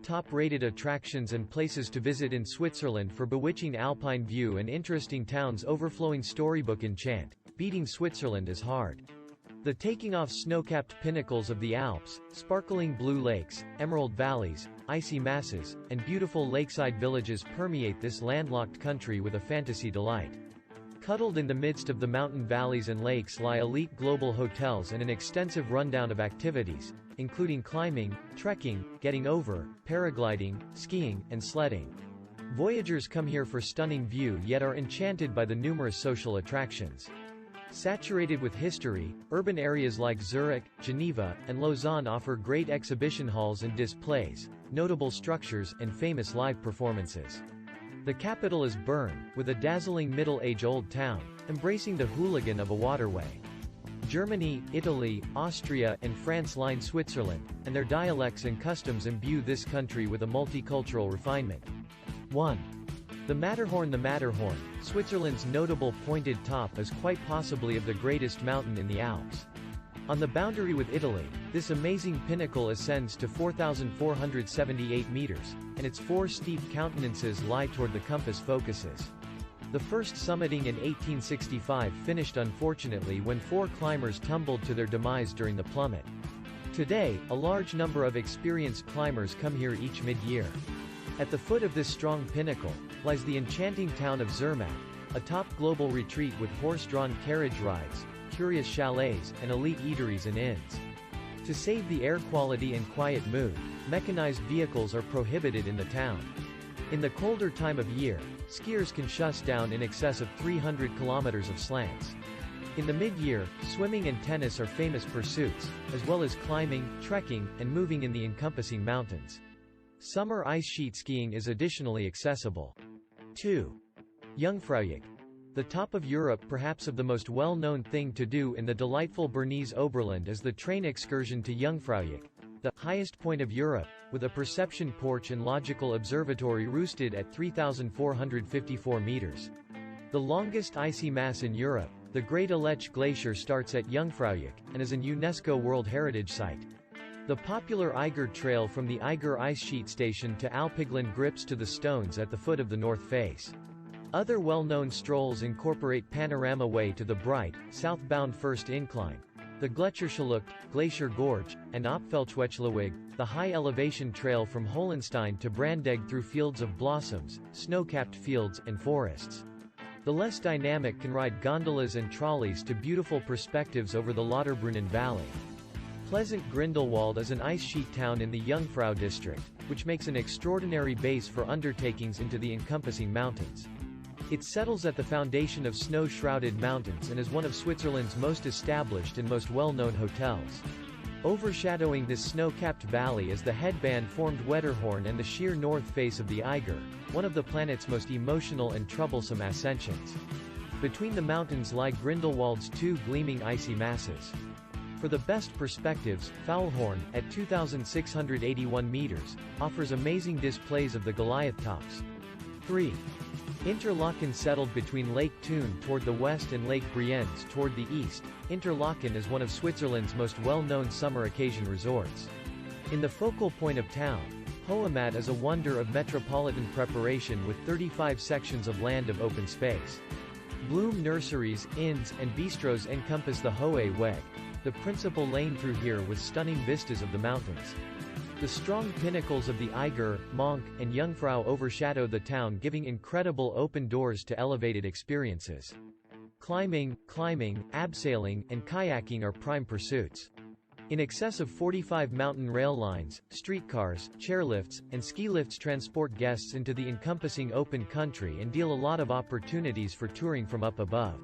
top-rated attractions and places to visit in Switzerland for bewitching alpine view and interesting towns overflowing storybook enchant. Beating Switzerland is hard. The taking-off snow-capped pinnacles of the Alps, sparkling blue lakes, emerald valleys, icy masses, and beautiful lakeside villages permeate this landlocked country with a fantasy delight. Cuddled in the midst of the mountain valleys and lakes lie elite global hotels and an extensive rundown of activities, including climbing, trekking, getting over, paragliding, skiing, and sledding. Voyagers come here for stunning view yet are enchanted by the numerous social attractions. Saturated with history, urban areas like Zurich, Geneva, and Lausanne offer great exhibition halls and displays, notable structures, and famous live performances. The capital is Bern, with a dazzling middle-age-old town, embracing the hooligan of a waterway. Germany, Italy, Austria, and France line Switzerland, and their dialects and customs imbue this country with a multicultural refinement. 1. The Matterhorn. The Matterhorn, Switzerland's notable pointed top, is quite possibly of the greatest mountain in the Alps. On the boundary with Italy, this amazing pinnacle ascends to 4,478 meters, and its four steep countenances lie toward the compass focuses. The first summiting in 1865 finished unfortunately when 4 climbers tumbled to their demise during the plummet. Today, a large number of experienced climbers come here each mid-year. At the foot of this strong pinnacle, lies the enchanting town of Zermatt, a top global retreat with horse-drawn carriage rides, curious chalets, and elite eateries and inns. To save the air quality and quiet mood, mechanized vehicles are prohibited in the town. In the colder time of year, skiers can shush down in excess of 300 kilometers of slants. In the mid-year, swimming and tennis are famous pursuits, as well as climbing, trekking, and moving in the encompassing mountains. Summer ice sheet skiing is additionally accessible. 2. Jungfraujoch. The top of Europe. Perhaps of the most well-known thing to do in the delightful Bernese Oberland is the train excursion to Jungfraujoch, the highest point of Europe, with a perception porch and logical observatory roosted at 3,454 meters. The longest icy mass in Europe, the Great Aletsch Glacier, starts at Jungfraujoch, and is an UNESCO World Heritage Site. The popular Eiger Trail from the Eiger Ice Sheet Station to Alpiglen grips to the stones at the foot of the north face. Other well-known strolls incorporate Panorama Way to the bright, southbound First Incline, the Gletscherschlucht, Glacier Gorge, and Apfelschwechleweg, the high-elevation trail from Hohenstein to Brandegg through fields of blossoms, snow-capped fields, and forests. The less dynamic can ride gondolas and trolleys to beautiful perspectives over the Lauterbrunnen Valley. Pleasant Grindelwald is an ice sheet town in the Jungfrau district, which makes an extraordinary base for undertakings into the encompassing mountains. It settles at the foundation of snow-shrouded mountains and is one of Switzerland's most established and most well-known hotels. Overshadowing this snow-capped valley is the headband-formed Wetterhorn and the sheer north face of the Eiger, one of the planet's most emotional and troublesome ascensions. Between the mountains lie Grindelwald's 2 gleaming icy masses. For the best perspectives, Faulhorn, at 2,681 meters, offers amazing displays of the Goliath tops. 3. Interlaken. Settled between Lake Thun toward the west and Lake Brienz toward the east, Interlaken is one of Switzerland's most well-known summer occasion resorts. In the focal point of town, Hohemat is a wonder of metropolitan preparation with 35 sections of land of open space. Bloom nurseries, inns, and bistros encompass the Hohe Weg, the principal lane through here with stunning vistas of the mountains. The strong pinnacles of the Eiger, Monk, and Jungfrau overshadow the town, giving incredible open doors to elevated experiences. Climbing, abseiling, and kayaking are prime pursuits. In excess of 45 mountain rail lines, streetcars, chairlifts, and ski lifts transport guests into the encompassing open country and deal a lot of opportunities for touring from up above.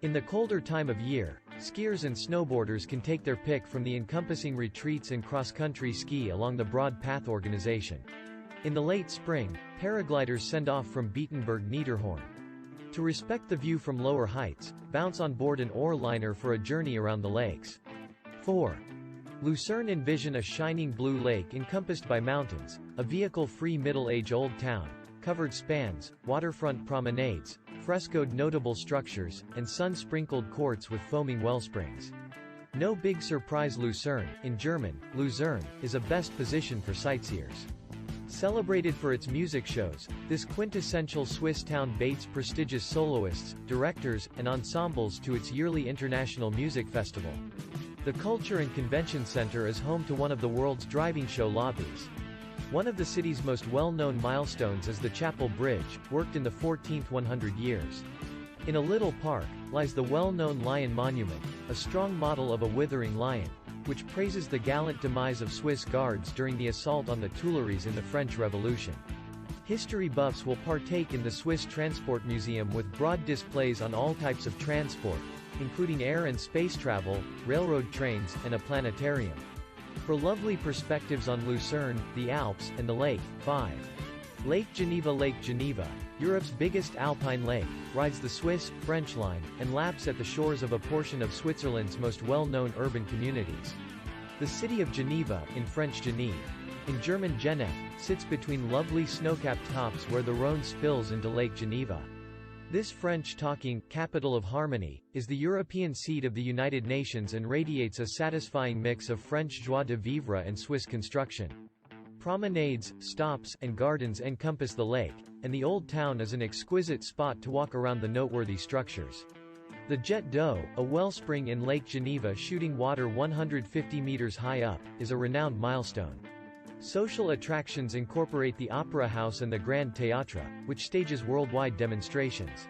In the colder time of year, skiers and snowboarders can take their pick from the encompassing retreats and cross-country ski along the Broad Path organization. In the late spring, paragliders send off from Beatenberg Niederhorn. To respect the view from lower heights, bounce on board an ore liner for a journey around the lakes. 4. Lucerne. Envision a shining blue lake encompassed by mountains, a vehicle-free middle-age-old town, covered spans, waterfront promenades, frescoed notable structures, and sun-sprinkled courts with foaming wellsprings. No big surprise. Lucerne, in German, Luzerne, is a best position for sightseers. Celebrated for its music shows, this quintessential Swiss town baits prestigious soloists, directors, and ensembles to its yearly international music festival. The Culture and Convention Center is home to one of the world's driving show lobbies. One of the city's most well-known milestones is the Chapel Bridge, worked in the 14th 100 years. In a little park, lies the well-known Lion Monument, a strong model of a withering lion, which praises the gallant demise of Swiss guards during the assault on the Tuileries in the French Revolution. History buffs will partake in the Swiss Transport Museum with broad displays on all types of transport, including air and space travel, railroad trains, and a planetarium. For lovely perspectives on Lucerne, the Alps, and the lake, 5. Lake Geneva. Lake Geneva, Europe's biggest alpine lake, rides the Swiss-French line, and laps at the shores of a portion of Switzerland's most well-known urban communities. The city of Geneva, in French Genève, in German Genève, sits between lovely snow-capped tops where the Rhône spills into Lake Geneva. This French-talking capital of harmony is the European seat of the United Nations and radiates a satisfying mix of French joie de vivre and Swiss construction. Promenades, stops, and gardens encompass the lake, and the Old Town is an exquisite spot to walk around the noteworthy structures. The Jet d'Eau, a wellspring in Lake Geneva shooting water 150 meters high up, is a renowned milestone. Social attractions incorporate the Opera House and the Grand Théâtre, which stages worldwide demonstrations.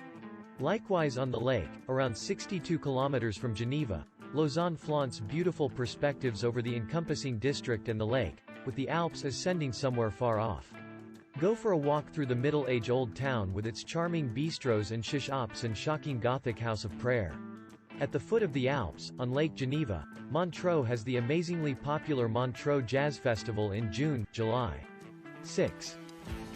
Likewise on the lake, around 62 kilometers from Geneva, Lausanne flaunts beautiful perspectives over the encompassing district and the lake, with the Alps ascending somewhere far off. Go for a walk through the middle-age Old Town with its charming bistros and shops and shocking Gothic house of prayer. At the foot of the Alps, on Lake Geneva, Montreux has the amazingly popular Montreux Jazz Festival in June-July. 6.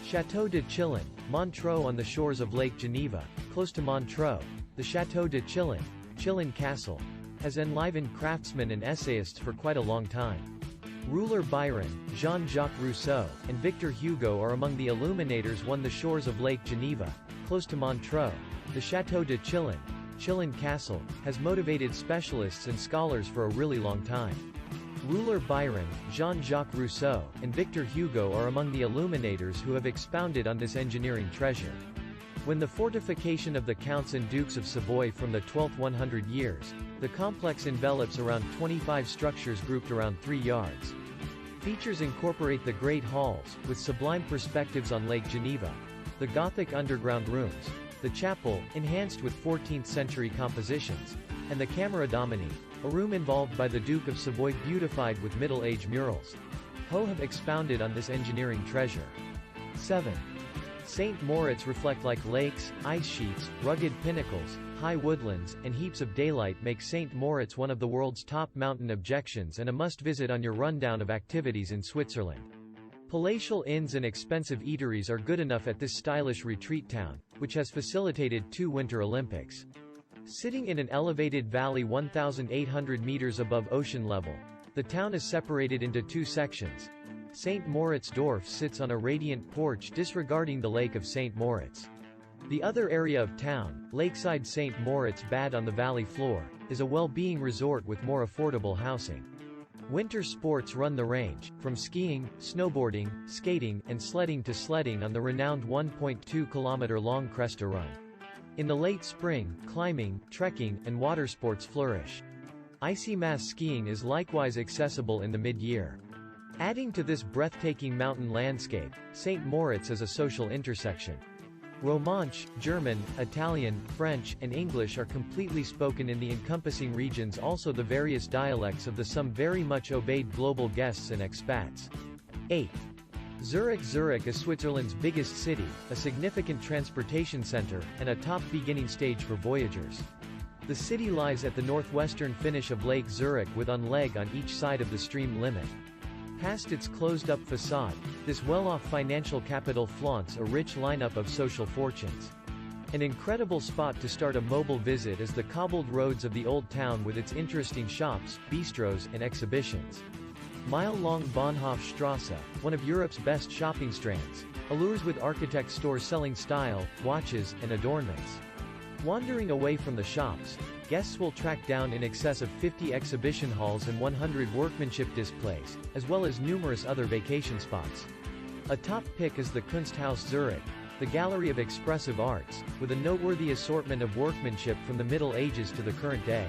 Château de Chillon, Montreux on the shores of Lake Geneva, close to Montreux, the Château de Chillon, Chillon Castle, has enlivened craftsmen and essayists for quite a long time. Ruler Byron, Jean-Jacques Rousseau, and Victor Hugo are among the illuminators on the shores of Lake Geneva, close to Montreux. The Château de Chillon, Chillon Castle, has motivated specialists and scholars for a really long time. Ruler Byron, Jean-Jacques Rousseau, and Victor Hugo are among the illuminators who have expounded on this engineering treasure. When the fortification of the Counts and Dukes of Savoy from the 12th 100 years, the complex envelops around 25 structures grouped around 3 yards. Features incorporate the Great Halls, with sublime perspectives on Lake Geneva, the Gothic underground rooms, the chapel, enhanced with 14th-century compositions, and the Camera Domini, a room involved by the Duke of Savoy beautified with Middle-Age murals. Ho have expounded on this engineering treasure. 7. St. Moritz reflect like lakes, ice sheets, rugged pinnacles, high woodlands, and heaps of daylight make St. Moritz one of the world's top mountain objections and a must-visit on your rundown of activities in Switzerland. Palatial inns and expensive eateries are good enough at this stylish retreat town, which has facilitated 2 Winter Olympics. Sitting in an elevated valley 1,800 meters above ocean level, the town is separated into 2 sections. St. Moritz Dorf sits on a radiant porch disregarding the Lake of St. Moritz. The other area of town, Lakeside St. Moritz Bad on the valley floor, is a well-being resort with more affordable housing. Winter sports run the range, from skiing, snowboarding, skating, and sledding to sledding on the renowned 1.2-kilometer-long Cresta Run. In the late spring, climbing, trekking, and water sports flourish. Icy mass skiing is likewise accessible in the mid-year. Adding to this breathtaking mountain landscape, St. Moritz is a social intersection. Romansh, German, Italian, French, and English are completely spoken in the encompassing regions, also the various dialects of the some very much obeyed global guests and expats. 8. Zurich. Zurich is Switzerland's biggest city, a significant transportation center, and a top beginning stage for voyagers. The city lies at the northwestern finish of Lake Zurich with on leg on each side of the stream limit. Past its closed-up facade, this well-off financial capital flaunts a rich lineup of social fortunes. An incredible spot to start a mobile visit is the cobbled roads of the Old Town with its interesting shops, bistros, and exhibitions. Mile-long Bahnhofstrasse, one of Europe's best shopping strands, allures with architect stores selling style, watches, and adornments. Wandering away from the shops, guests will track down in excess of 50 exhibition halls and 100 workmanship displays, as well as numerous other vacation spots. A top pick is the Kunsthaus Zurich, the gallery of expressive arts, with a noteworthy assortment of workmanship from the Middle Ages to the current day.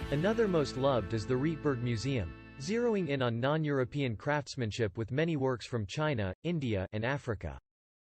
Another most loved is the Rietberg Museum, zeroing in on non-European craftsmanship with many works from China, India, and Africa.